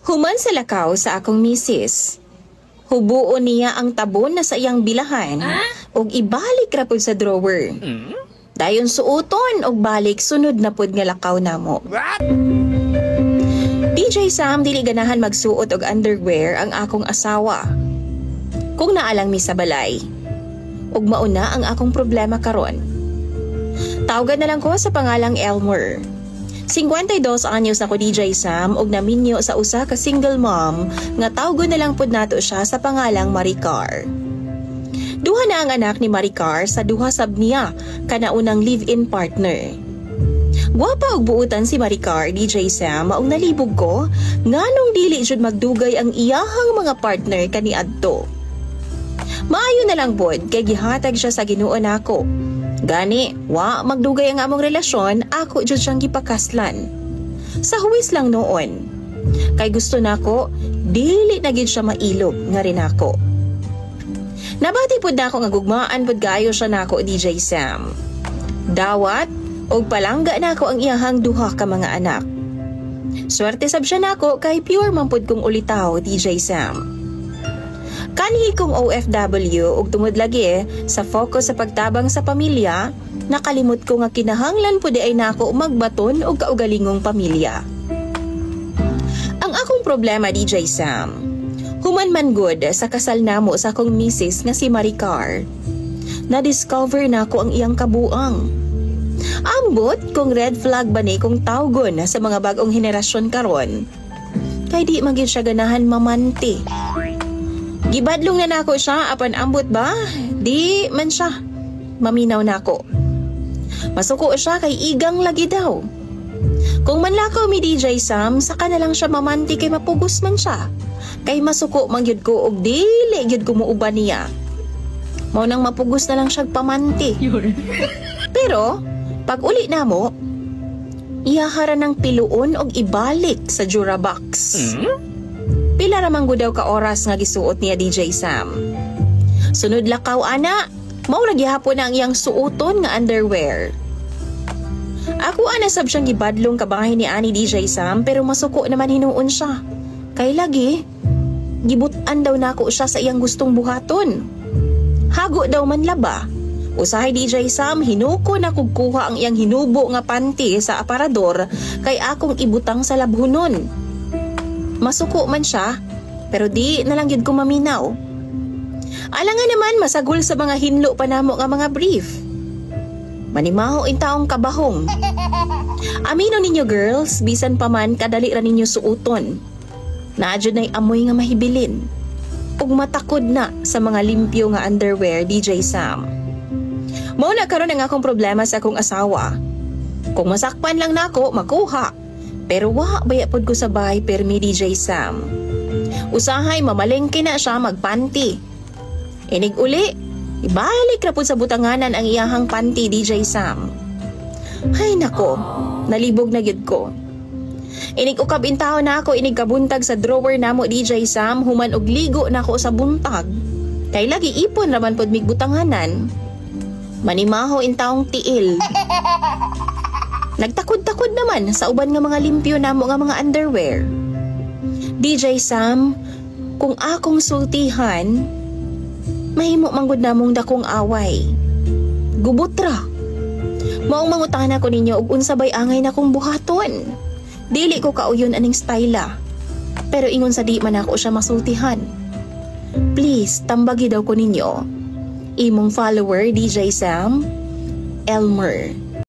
Human sa lakaw sa akong misis. Hubuon niya ang tabon na sa iyang bilahan ug ibalik ra pud sa drawer. Dayon suoton og balik sunod na pud nga lakaw namo. DJ Sam dili ganahan magsuot og underwear ang akong asawa. Kung naalang mi sa balay. Ug mauna ang akong problema karon. Tawagan na lang ko sa pangalang Elmer. 52 anyos na ko DJ Sam ug naminyo sa usa ka single mom nga tawgon na lang pud nato siya sa pangalang Maricar. Duha na ang anak ni Maricar sa duha sab niya kanaunang live-in partner. Gwapa og buutan si Maricar DJ Sam maong nalibog ko nganong dili jud magdugay ang iyahang mga partner kaniadto. Maayo na lang pod kay gihatag siya sa Ginoo nako. Gani, wa magdugay ang among relasyon, ako jud siyang gipakaslan. Sa huwis lang noon. Kay gusto nako, dili na gid siya mailog nga rin ako. Nabati pud nako nga gugmaan pud kaayo siya nako DJ Sam. Dawat og palangga nako ang iyahang duha ka mga anak. Swerte sab siya nako kay pure man pud kong ulitaw DJ Sam. Kanhi kong OFW ug tungod lagi sa focus sa pagtabang sa pamilya, nakalimot ko nga kinahanglan pud ay nako magbaton og kaugalingong pamilya. Ang akong problema DJ Sam, human man good sa kasal namo sa akong misis nga si Maricar. Na-discover nako ang iyang kabuang. Ambot kung red flag ba ni kung tawgon sa mga bagong henerasyon karon. Kay di magid siya ganahan mamanti. Gibadlong na nako siya apan ambot ba? Di man siya. Maminaw nako. Masuko siya kay igang lagi daw. Kung manlakaw mi DJ Sam, saka na lang siya mamanti kay mapugos man siya. Kay masuko man gyud ko og dili gyud ko muuban niya. Mao nang mapugos na lang siya pamanti. Pero pag uli namo, iyahara ng piluon og ibalik sa Durabox. Pila ramang daw ka oras nga gisuot niya DJ Sam. Sunod lakaw ana, mao ra gihapon ang iyang suoton nga underwear. Ako ana sab siyang gibadlong kabangay ni ani DJ Sam pero masuko naman hinuon siya. Kay lagi gibutan daw nako siya sa iyang gustong buhaton. Hago daw man laba. Usahay DJ Sam hinuko na kugkuha ang iyang hinubo nga panty sa aparador kay akong ibutang sa labhunon. Masuko man siya, pero di na lang yun ko maminaw. Alangan naman masagol sa mga hinlo pa namo nga mga brief. Manimaho in taong kabahong. Amino ninyo girls, bisan pa man kadali ra ninyo suuton. Naadjud na'y amoy nga mahibilin. Ug matakod na sa mga limpyo nga underwear DJ Sam. Mao na karon ang akong problema sa akong asawa. Kung masakpan lang nako, makuha. Pero wa baya pod ko sa bahay permi DJ Sam. Usahay mamalengke na siya magpanty. Inig uli, ibalik ra pod sa butanganan ang iyahang panty DJ Sam. Hay nako, nalibog na gyud ko. Inig ukab intaw na ako inig kabuntag sa drawer namo DJ Sam human og ligo na ako sa buntag. Kay lagi ipon raman pod mig butanganan. Manimaho intawong tiil. Nagtakod-takod naman sa uban nga mga limpyo namo nga mga underwear. DJ Sam, kung akong sultihan, mahimo manggod namong dakong away. Gubutra. Maong mangutana ko ninyo og unsa bay angay na kong buhaton. Dili ko kauyon aning styla. Pero ingon sa di man ako siya masultihan. Please, tambagi daw ko ninyo. Imong follower DJ Sam, Elmer.